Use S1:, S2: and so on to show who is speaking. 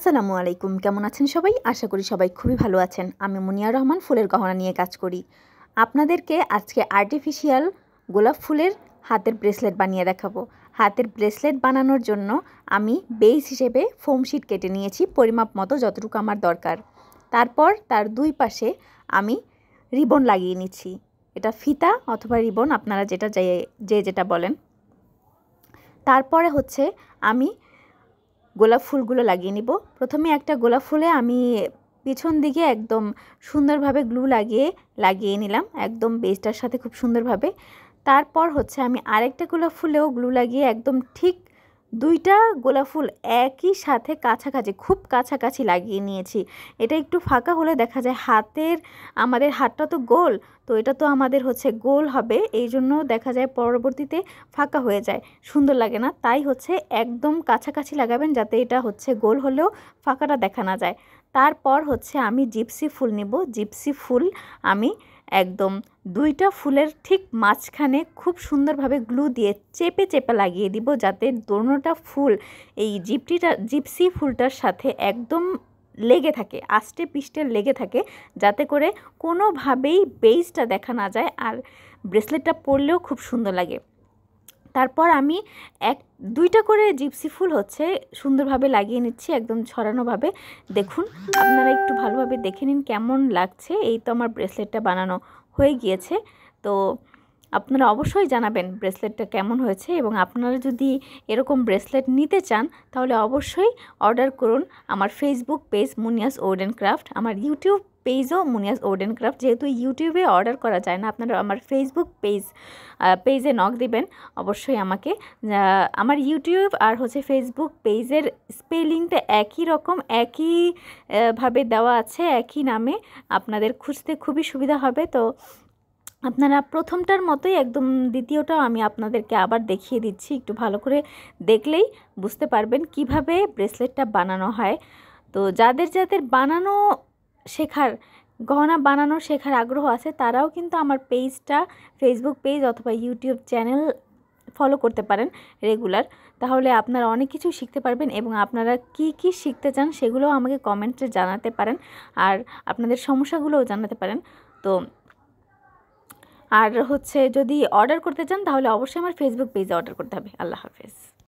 S1: আসসালামু আলাইকুম, কেমন আছেন সবাই? আশা করি সবাই খুবই ভালো আছেন। আমি মুনিয়া রহমান ফুলের গহনা নিয়ে কাজ করি। আপনাদেরকে আজকে আর্টিফিশিয়াল গোলাপ ফুলের হাতের ব্রেসলেট বানিয়ে দেখাবো। হাতের ব্রেসলেট বানানোর জন্য আমি বেস হিসেবে ফোম শিট কেটে নিয়েছি পরিমাপ মতো, যতটুকু আমার দরকার। তারপর তার দুই পাশে আমি রিবন লাগিয়ে নিচ্ছি। এটা ফিতা অথবা রিবন, আপনারা যেটা বলেন। তারপরে হচ্ছে আমি গোলাপ ফুলগুলো লাগিয়ে নিব। প্রথমে একটা গোলাপ ফুলে আমি পিছন দিকে একদম সুন্দরভাবে গ্লু লাগিয়ে নিলাম, একদম বেসটার সাথে খুব সুন্দরভাবে। তারপর হচ্ছে আমি আরেকটা গোলাপ ফুলেও গ্লু লাগিয়ে একদম ঠিক দুইটা গোলাপ ফুল একই সাথে খুব কাছাকাছি লাগিয়ে নিয়েছি। এটা একটু ফাঁকা হলে দেখা যায় আমাদের হাতটা তো গোল, তো এটা তো আমাদের হচ্ছে গোল হবে, এই জন্য দেখা যায় পরবর্তীতে ফাঁকা হয়ে যায়, সুন্দর লাগে না। তাই হচ্ছে একদম কাছাকাছি লাগাবেন, যাতে এটা হচ্ছে গোল হলেও ফাঁকাটা দেখা না যায়। তারপর হচ্ছে আমি জিপসি ফুল নিব। জিপসি ফুল আমি একদম দুইটা ফুলের ঠিক মাঝখানে খুব সুন্দরভাবে গ্লু দিয়ে চেপে চেপে লাগিয়ে দিব, যাতে দোনোটা ফুল এই জিপসি ফুলটার সাথে একদম লেগে থাকে, আষ্টে পিষ্টে লেগে থাকে, যাতে করে কোনোভাবেই বেসটা দেখা না যায় আর ব্রেসলেটটা পরলেও খুব সুন্দর লাগে। তারপর আমি দুইটা করে জিপসি ফুল হচ্ছে সুন্দরভাবে লাগিয়ে নিচ্ছি, একদম ছড়ানোভাবে। দেখুন, আপনারা একটু ভালোভাবে দেখে নিন কেমন লাগছে। এই তো আমার ব্রেসলেটটা বানানো হয়ে গিয়েছে। তো আপনারা অবশ্যই জানাবেন ব্রেসলেটটা কেমন হয়েছে, এবং আপনারা যদি এরকম ব্রেসলেট নিতে চান তাহলে অবশ্যই অর্ডার করুন আমার ফেসবুক পেজ মুনিয়াস ওর্ড অ্যান্ড ক্রাফট, আমার ইউটিউব পেজও মুনিয়াস ওর্ড অ্যান্ড ক্রাফট। যেহেতু ইউটিউবে অর্ডার করা যায় না, আপনারা আমার ফেসবুক পেজে নক দিবেন অবশ্যই আমাকে। আমার ইউটিউব আর হচ্ছে ফেসবুক পেজের স্পেলিংটা একই রকম, ভাবে দেওয়া আছে, একই নামে, আপনাদের খুঁজতে খুবই সুবিধা হবে। তো আপনারা প্রথমটার মতোই একদম দ্বিতীয়টাও আমি আপনাদেরকে আবার দেখিয়ে দিচ্ছি, একটু ভালো করে দেখলেই বুঝতে পারবেন কিভাবে ব্রেসলেটটা বানানো হয়। তো যাদের গহনা বানানো শেখার আগ্রহ আছে, তারাও কিন্তু আমার ফেসবুক পেজ অথবা ইউটিউব চ্যানেল ফলো করতে পারেন রেগুলার। তাহলে আপনারা অনেক কিছু শিখতে পারবেন, এবং আপনারা কি কি শিখতে চান সেগুলোও আমাকে কমেন্টে জানাতে পারেন, আর আপনাদের সমস্যাগুলোও জানাতে পারেন। তো আর হচ্ছে যদি অর্ডার করতে চান তাহলে অবশ্যই আমার ফেসবুক পেজে অর্ডার করতে হবে। আল্লাহ হাফেজ।